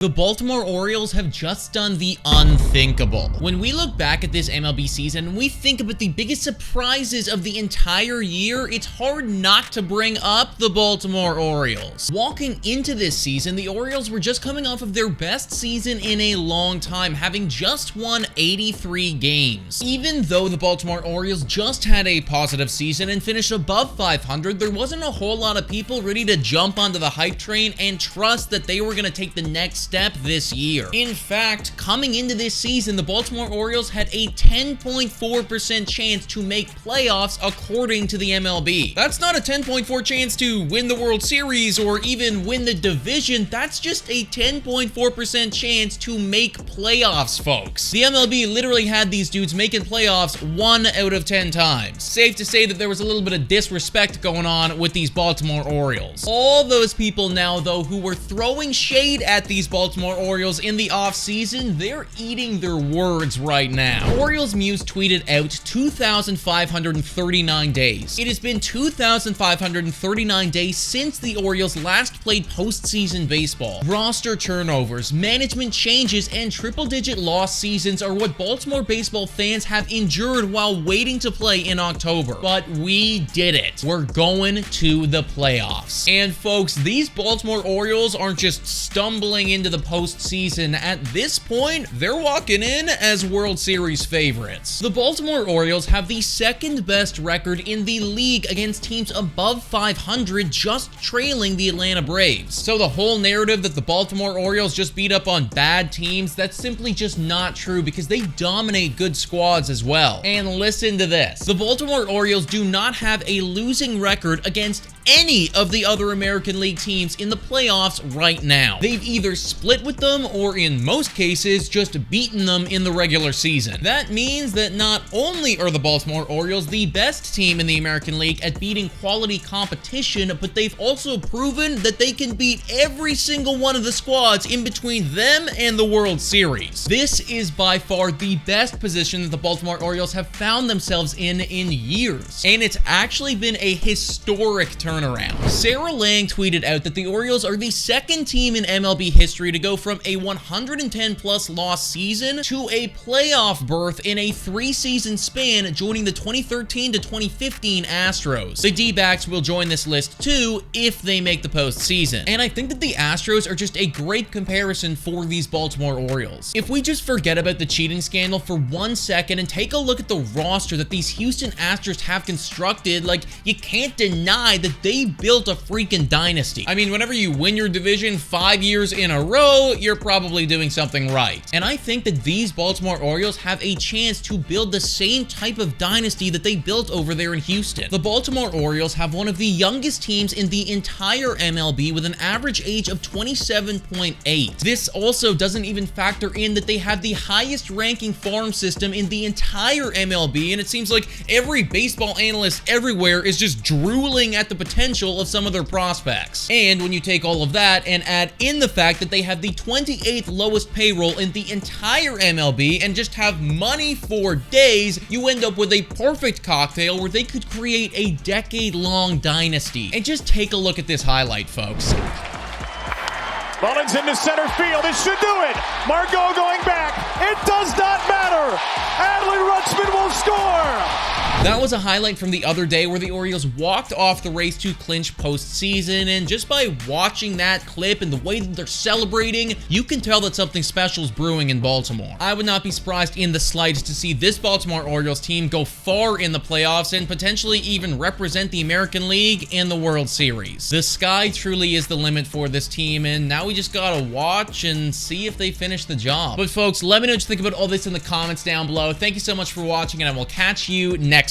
The Baltimore Orioles have just done the unthinkable. When we look back at this MLB season and we think about the biggest surprises of the entire year, it's hard not to bring up the Baltimore Orioles. Walking into this season, the Orioles were just coming off of their best season in a long time, having just won 83 games. Even though the Baltimore Orioles just had a positive season and finished above 500, there wasn't a whole lot of people ready to jump onto the hype train and trust that they were going to take the next step this year. In fact, coming into this season, the Baltimore Orioles had a 10.4% chance to make playoffs according to the MLB. That's not a 10.4 chance to win the World Series or even win the division. That's just a 10.4% chance to make playoffs, folks. The MLB literally had these dudes making playoffs 1 out of 10 times. Safe to say that there was a little bit of disrespect going on with these Baltimore Orioles. All those people now, though, who were throwing shade at these Baltimore Orioles in the offseason, they're eating their words right now. Orioles Muse tweeted out 2,539 days. It has been 2,539 days since the Orioles last played postseason baseball. Roster turnovers, management changes, and triple-digit loss seasons are what Baltimore baseball fans have endured while waiting to play in October. But we did it. We're going to the playoffs. And folks, these Baltimore Orioles aren't just stumbling into the postseason. At this point, they're walking in as World Series favorites. The Baltimore Orioles have the second best record in the league against teams above 500, just trailing the Atlanta Braves. So the whole narrative that the Baltimore Orioles just beat up on bad teams, that's simply just not true because they dominate good squads as well. And listen to this. The Baltimore Orioles do not have a losing record against any of the other American League teams in the playoffs right now. They've either split with them or in most cases just beaten them in the regular season. That means that not only are the Baltimore Orioles the best team in the American League at beating quality competition, but they've also proven that they can beat every single one of the squads in between them and the World Series. This is by far the best position that the Baltimore Orioles have found themselves in years, and it's actually been a historic turnaround. Sarah Lang tweeted out that the Orioles are the second team in MLB history to go from a 110-plus loss season to a playoff berth in a 3-season span, joining the 2013 to 2015 Astros. The D-backs will join this list too if they make the postseason. And I think that the Astros are just a great comparison for these Baltimore Orioles. If we just forget about the cheating scandal for 1 second and take a look at the roster that these Houston Astros have constructed, like, you can't deny that they built a freaking dynasty. I mean, whenever you win your division 5 years in a row, you're probably doing something right. And I think that these Baltimore Orioles have a chance to build the same type of dynasty that they built over there in Houston. The Baltimore Orioles have one of the youngest teams in the entire MLB with an average age of 27.8. This also doesn't even factor in that they have the highest ranking farm system in the entire MLB, and it seems like every baseball analyst everywhere is just drooling at the potential of some of their prospects. And when you take all of that and add in the fact that they have the 28th lowest payroll in the entire MLB and just have money for days, you end up with a perfect cocktail where they could create a decade-long dynasty. And just take a look at this highlight, folks. Mullins into center field. It should do it. Margot going back. It does not matter. Adley Rutschman will score. That was a highlight from the other day where the Orioles walked off the race to clinch postseason, and just by watching that clip and the way that they're celebrating, you can tell that something special is brewing in Baltimore. I would not be surprised in the slightest to see this Baltimore Orioles team go far in the playoffs and potentially even represent the American League in the World Series. The sky truly is the limit for this team, and now we just gotta watch and see if they finish the job. But folks, let me know what you think about all this in the comments down below. Thank you so much for watching, and I will catch you next time.